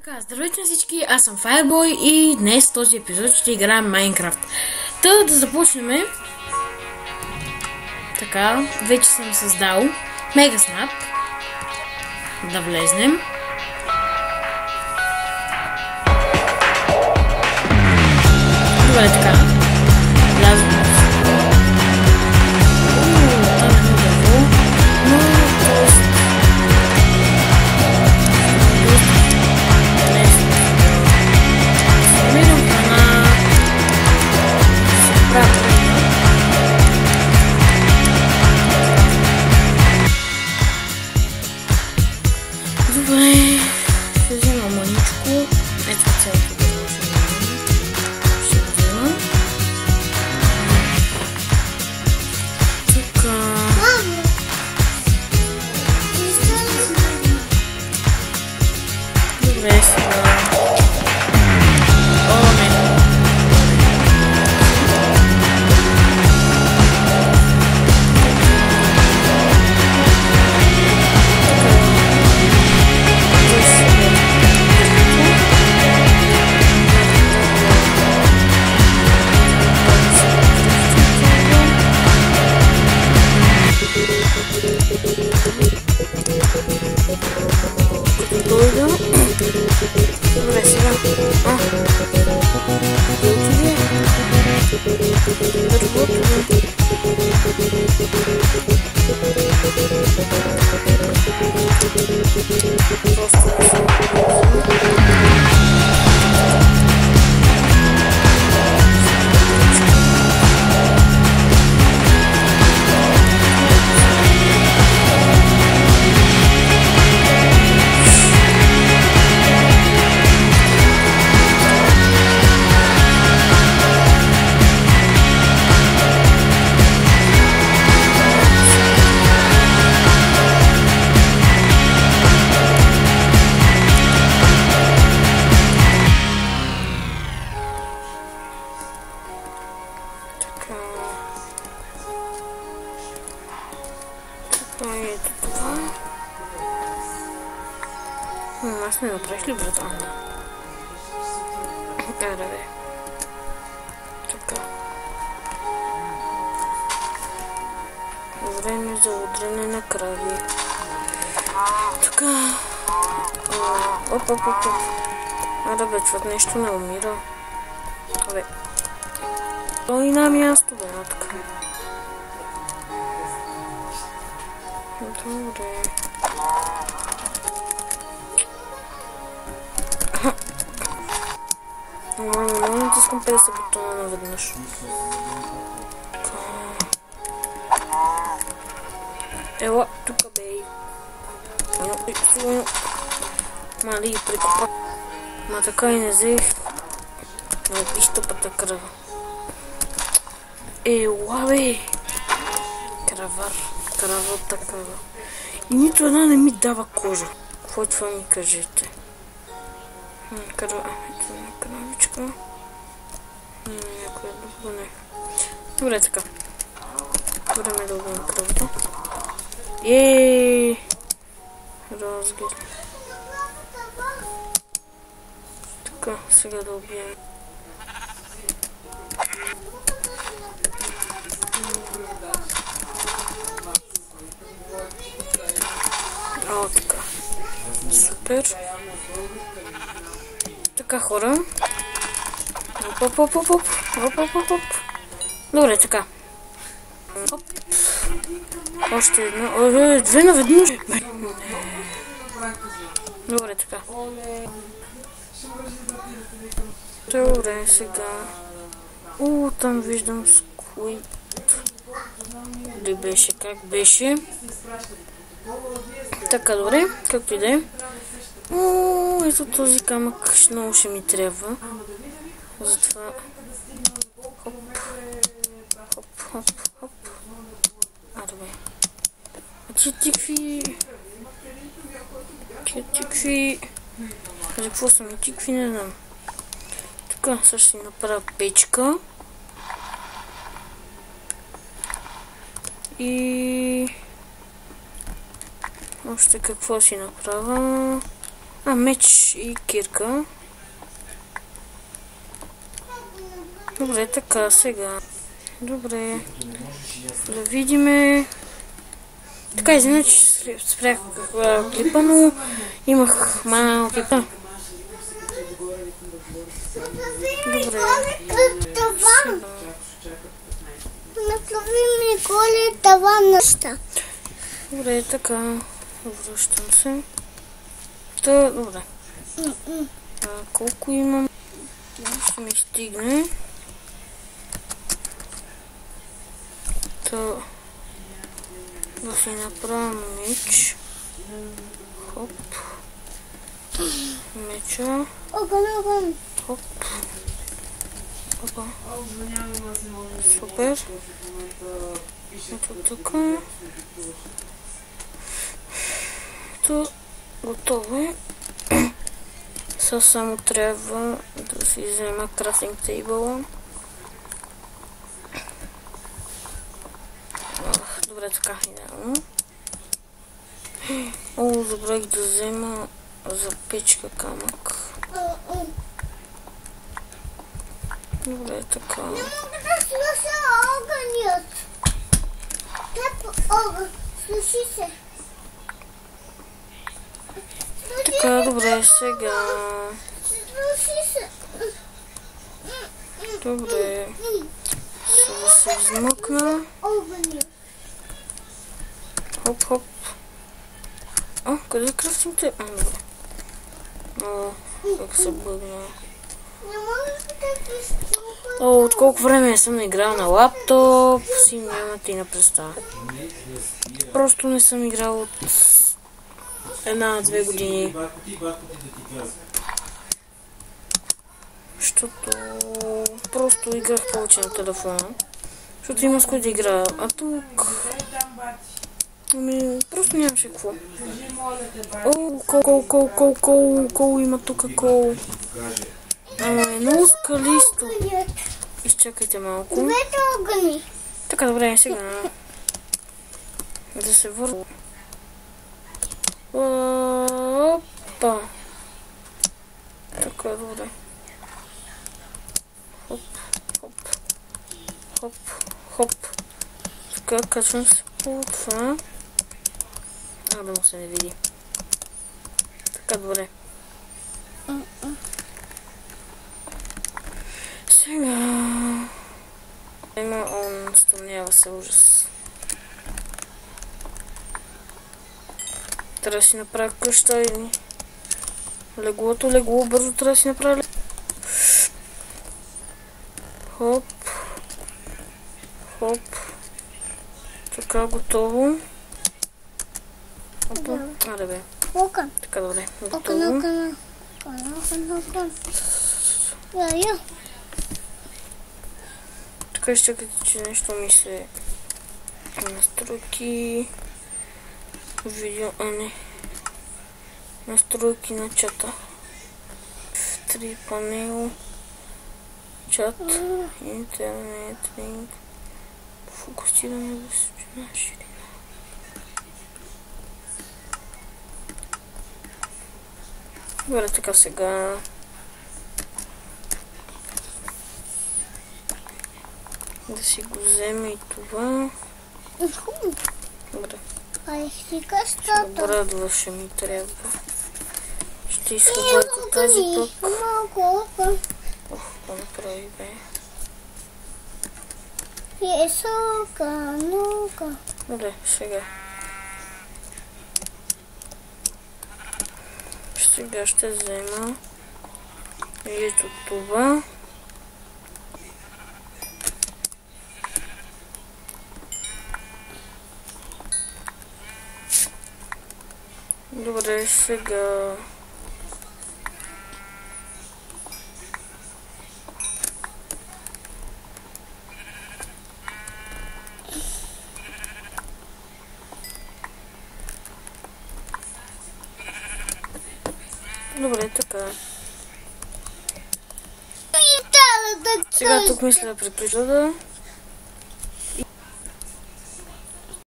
Така, здравейте на всички, аз съм Fireboy и днес в този епизод ще играем Minecraft. Та да започнем. Така, вече съм създал Megasnap. Да влезнем. Добре, така. Влязем. Добре, ще взема маничко. Ето цялото дърво ще взема. Така. Добре, сега. О, не. Добре, сега. Ето това. Аз не направих ли, братан? Аре, бе. Така. Време за удрене на крави. Така. Оп. Аре, бе, човек нещо не умира. Абе. Той на място, бе, така. Добре. Не натискам 50 бутона наведнъж. Ела, тука бей. Мали, прикопа. Ма така и не взех. На изтъпата кръва. Ела, бе. Крава такава. И нито една не ми дава кожа. Какво е това, ми кажете? Ето една кравичка. Някоя друга не. Добре, така. Време да убием кравата. Разгил. Така, сега да убием. О, така. Супер. Така, хора. Оп. Добре, така. Оп. Още една. Две наведнъж. Добре, така. Добре, сега. Там виждам сквид. Ли беше? Как беше? Така, добре, както и да е. Ето този камък много ще ми трябва. Затова хоп. Аре, бе. Тия тикви. За какво са ми тикви, не знам. Така, сега ще си направя печка. И... Още какво си направя? Меч и кирка. Добре, така сега. Добре. Да видиме. Така, извиня, че спрях клипа, но имах малко клипа. Добре. Направи ми голи таван неща. Добре, така. Връщам се. Та, добре. Колко имам? Ще ми стигне. Та, да си направя меч. Хоп. Меча. Огън. Хоп. Опа. Супер. Ето така. То готово е. Сега само трябва да си взема крафтинг тейбъла. Добре, така идеално. Забравих да взема за печка камък. Добре, така. Не мога да слуша огънят. Огън. Слуши се. Така, добре, сега. Слуши се. Добре. Сега се взмъкна. Огънят. Хоп, хоп. Къде крафтинг? Добре. Как се бъгна. Не мога да пиша. От колко време съм играл на лаптоп, си нямате и на представа. Просто не съм играл от 1-2 години. Защото просто играх повече на телефона. Защото има с кой да играя. А тук... просто нямаше какво. Кол има тук кол. Много скалисто. Изчакайте малко. Двете огъни. Така, добре, сега. Да се върна. Опа. Така, добре. Хоп, хоп, хоп, хоп. Така, качвам се по това. Да му се не види. Така, добре. Сега... он стъмнява се ужас. Трябва да си направя къща и... Легло, бързо трябва да си направя. Хоп. Хоп. Така, готово. Опа. Аре бе. Окън. Така, добре. Готово. Окън. Я. Така, изчакайте, че нещо ми се... Настройки... Видео... не. Настройки на чата. 3 панел. Чат. Интернет. Линк. Фокусиране височина. Ширина. Добре, така сега... Да си го вземе и това. Добре. Ще къщата. Радваше ми трябва. Ще изхвърля тази пък. Малко окън. Какво направи бе? Окън. Добре, сега. Сега ще взема ето това. Добре, сега... Добре, така. Сега тук мисля да приключа да...